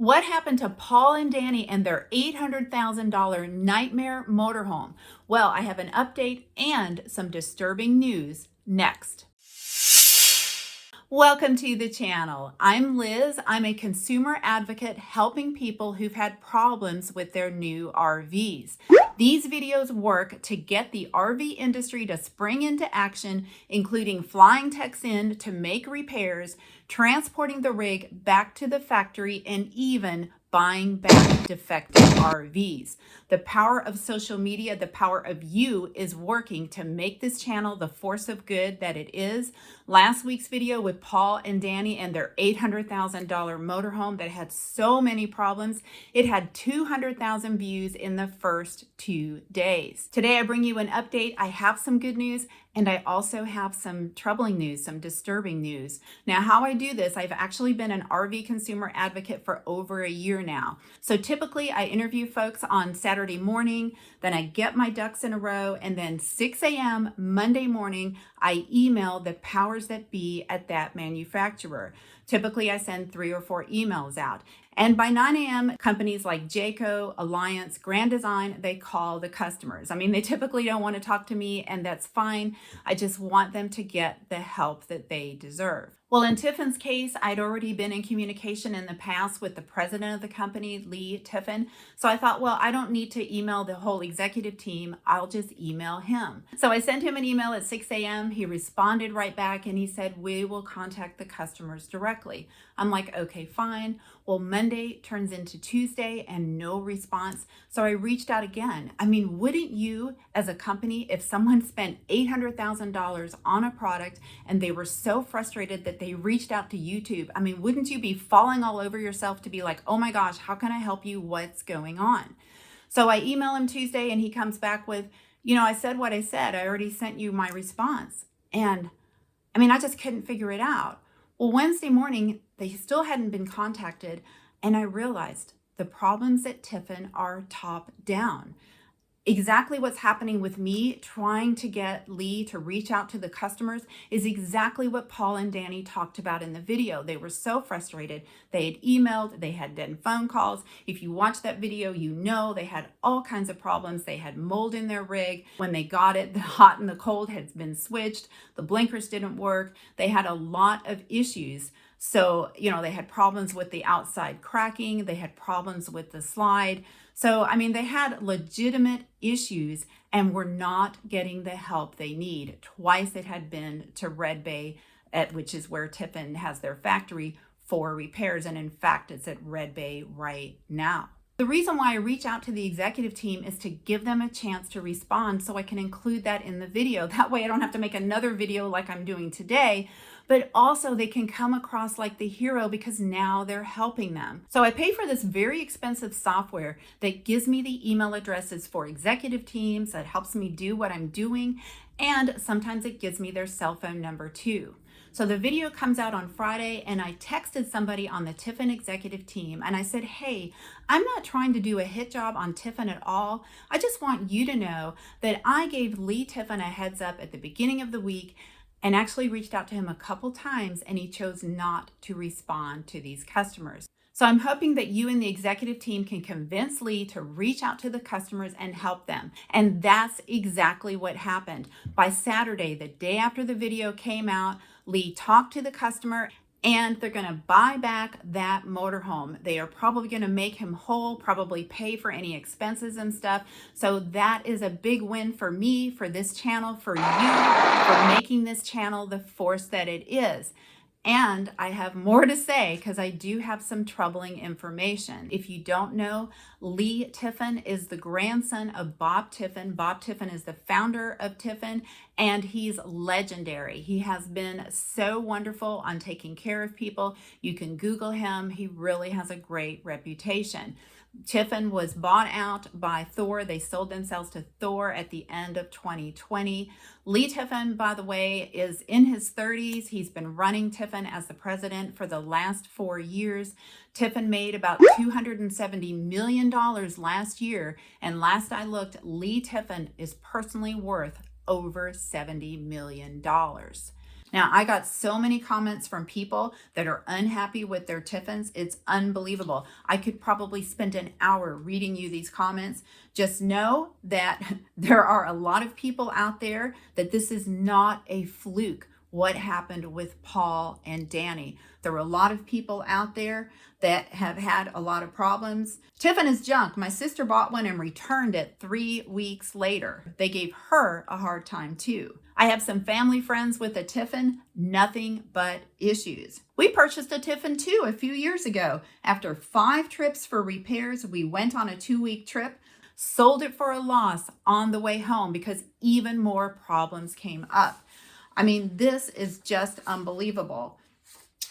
What happened to Paul and Danny and their $800,000 nightmare motorhome? Well, I have an update and some disturbing news next. Welcome to the channel. I'm Liz. I'm a consumer advocate helping people who've had problems with their new RVs. These videos work to get the RV industry to spring into action, including flying techs in to make repairs, transporting the rig back to the factory, and even buying back defective RVs. The power of social media, the power of you is working to make this channel the force of good that it is. Last week's video with Paul and Danny and their $800,000 motorhome that had so many problems, it had 200,000 views in the first 2 days. Today I bring you an update. I have some good news and I also have some troubling news, some disturbing news. Now, how I do this, I've actually been an RV consumer advocate for over a year now. So typically I interview folks on Saturday morning, then I get my ducks in a row, and then 6 a.m. Monday morning, I email the powers that be at that manufacturer. Typically I send 3 or 4 emails out. And by 9 a.m., companies like Jayco, Alliance, Grand Design, they call the customers. I mean, they typically don't want to talk to me, and that's fine. I just want them to get the help that they deserve. Well, in Tiffin's case, I'd already been in communication in the past with the president of the company, Lee Tiffin. So I thought, well, I don't need to email the whole executive team. I'll just email him. So I sent him an email at 6 a.m. He responded right back and he said, we will contact the customers directly. I'm like, okay, fine. Well, Monday turns into Tuesday and no response. So I reached out again. I mean, wouldn't you as a company, if someone spent $800,000 on a product and they were so frustrated that they reached out to YouTube, I mean, wouldn't you be falling all over yourself to be like, oh my gosh, how can I help you? What's going on? So I email him Tuesday and he comes back with, I said what I said. I already sent you my response. And I mean, I just couldn't figure it out. Well, Wednesday morning, they still hadn't been contacted, and I realized the problems at Tiffin are top down. Exactly what's happening with me trying to get Lee to reach out to the customers is exactly what Paul and Danny talked about in the video. They were so frustrated. They had emailed, they had done phone calls. If you watch that video, you know they had all kinds of problems. They had mold in their rig. When they got it, the hot and the cold had been switched. The blinkers didn't work. They had a lot of issues. So, they had problems with the outside cracking. They had problems with the slide. So, I mean, they had legitimate issues and were not getting the help they need. Twice it had been to Red Bay, which is where Tiffin has their factory, for repairs. And in fact, it's at Red Bay right now. The reason why I reach out to the executive team is to give them a chance to respond so I can include that in the video. That way I don't have to make another video like I'm doing today, but also they can come across like the hero because now they're helping them. So I pay for this very expensive software that gives me the email addresses for executive teams, that helps me do what I'm doing, and sometimes it gives me their cell phone number too. So the video comes out on Friday and I texted somebody on the Tiffin executive team and I said, hey, I'm not trying to do a hit job on Tiffin at all. I just want you to know that I gave Lee Tiffin a heads up at the beginning of the week and actually reached out to him a couple times and he chose not to respond to these customers. So I'm hoping that you and the executive team can convince Lee to reach out to the customers and help them. And that's exactly what happened. By Saturday, the day after the video came out, Lee talked to the customer and they're going to buy back that motorhome. They are probably going to make him whole, probably pay for any expenses and stuff. So that is a big win for me, for this channel, for you, for making this channel the force that it is. And I have more to say because I do have some troubling information. If you don't know, Lee Tiffin is the grandson of Bob Tiffin. Bob Tiffin is the founder of Tiffin, and he's legendary. He has been so wonderful on taking care of people. You can Google him. He really has a great reputation. Tiffin was bought out by Thor. They sold themselves to Thor at the end of 2020. Lee Tiffin, by the way, is in his 30s. He's been running Tiffin as the president for the last 4 years. Tiffin made about $270 million last year. And last I looked, Lee Tiffin is personally worth over $70 million. Now, I got so many comments from people that are unhappy with their Tiffins. It's unbelievable. I could probably spend an hour reading you these comments. Just know that there are a lot of people out there that this is not a fluke. What happened with Paul and Danny. There were a lot of people out there that have had a lot of problems. Tiffin is junk. My sister bought one and returned it 3 weeks later. They gave her a hard time too. I have some family friends with a Tiffin, nothing but issues. We purchased a Tiffin too a few years ago. After 5 trips for repairs, we went on a 2-week trip, sold it for a loss on the way home because even more problems came up. I mean, this is just unbelievable.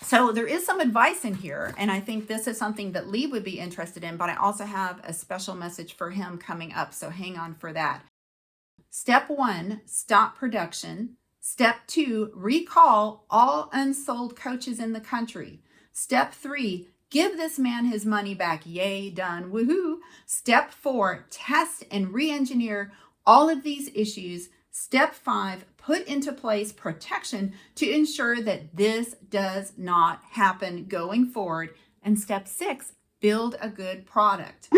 So there is some advice in here, and I think this is something that Lee would be interested in, but I also have a special message for him coming up, so hang on for that. Step 1, stop production. Step 2, recall all unsold coaches in the country. Step 3, give this man his money back. Yay, done, woohoo. Step 4, test and re-engineer all of these issues. Step 5, put into place protection to ensure that this does not happen going forward. And step 6, build a good product.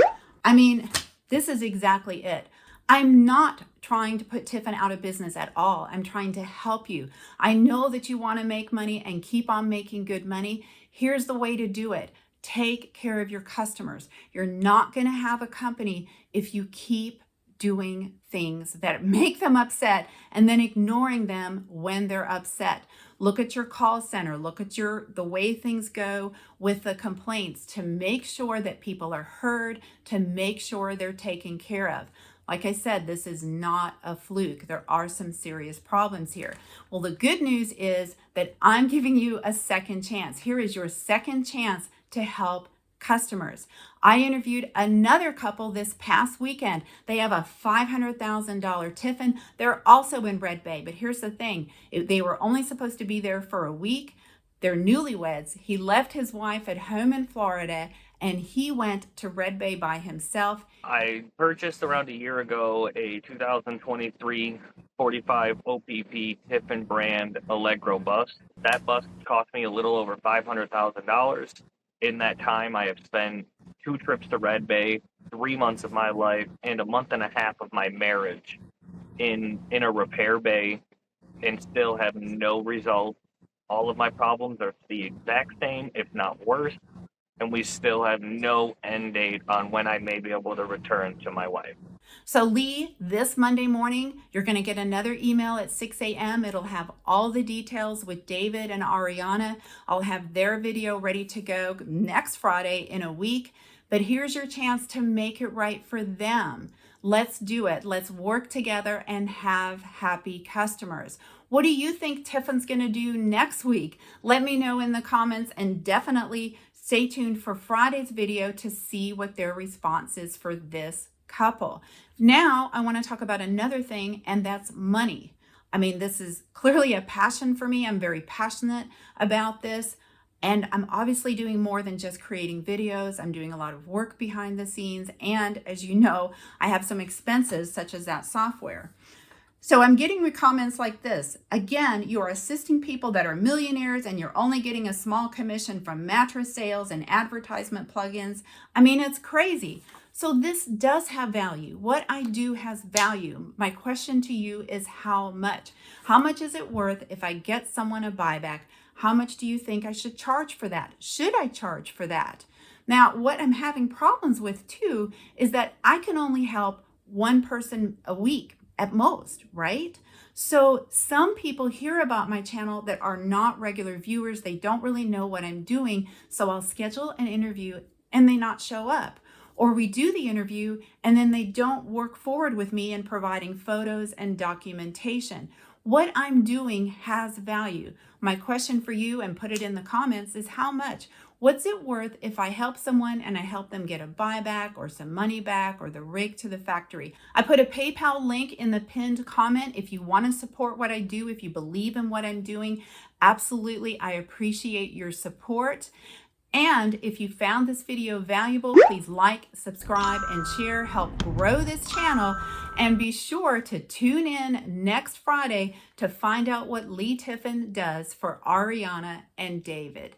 I mean, this is exactly it. I'm not trying to put Tiffin out of business at all. I'm trying to help you. I know that you want to make money and keep on making good money. Here's the way to do it. Take care of your customers. You're not going to have a company if you keep doing things that make them upset and then ignoring them when they're upset. Look at your call center. Look at the way things go with the complaints to make sure that people are heard, to make sure they're taken care of. Like I said, this is not a fluke. There are some serious problems here. Well, the good news is that I'm giving you a second chance. Here is your second chance to help customers. I interviewed another couple this past weekend. They have a $500,000 Tiffin. They're also in Red Bay, but here's the thing. They were only supposed to be there for a week. They're newlyweds. He left his wife at home in Florida and he went to Red Bay by himself. I purchased around a year ago a 2023 45 OPP Tiffin brand Allegro bus. That bus cost me a little over $500,000. In that time, I have spent 2 trips to Red Bay, 3 months of my life, and a month and a half of my marriage in a repair bay, and still have no results. All of my problems are the exact same, if not worse, and we still have no end date on when I may be able to return to my wife. So Lee, this Monday morning, you're going to get another email at 6 a.m. It'll have all the details with David and Ariana. I'll have their video ready to go next Friday in a week. But here's your chance to make it right for them. Let's do it. Let's work together and have happy customers. What do you think Tiffin's going to do next week? Let me know in the comments, and definitely stay tuned for Friday's video to see what their response is for this couple. Now I want to talk about another thing, and that's money. I mean, this is clearly a passion for me. I'm very passionate about this, and I'm obviously doing more than just creating videos. I'm doing a lot of work behind the scenes, and as you know, I have some expenses such as that software. So I'm getting comments like this. Again, you're assisting people that are millionaires and you're only getting a small commission from mattress sales and advertisement plugins. I mean, it's crazy. So this does have value. What I do has value. My question to you is how much? How much is it worth if I get someone a buyback? How much do you think I should charge for that? Should I charge for that? Now, what I'm having problems with too is that I can only help one person a week at most, right? So some people hear about my channel that are not regular viewers. They don't really know what I'm doing. So I'll schedule an interview and they not show up. Or we do the interview and then they don't work forward with me in providing photos and documentation. What I'm doing has value. My question for you, and put it in the comments, is how much? What's it worth if I help someone and I help them get a buyback or some money back or the rig to the factory? I put a PayPal link in the pinned comment if you want to support what I do, if you believe in what I'm doing. Absolutely, I appreciate your support. And if you found this video valuable, please like, subscribe, and share, help grow this channel. And be sure to tune in next Friday to find out what Lee Tiffin does for Ariana and David.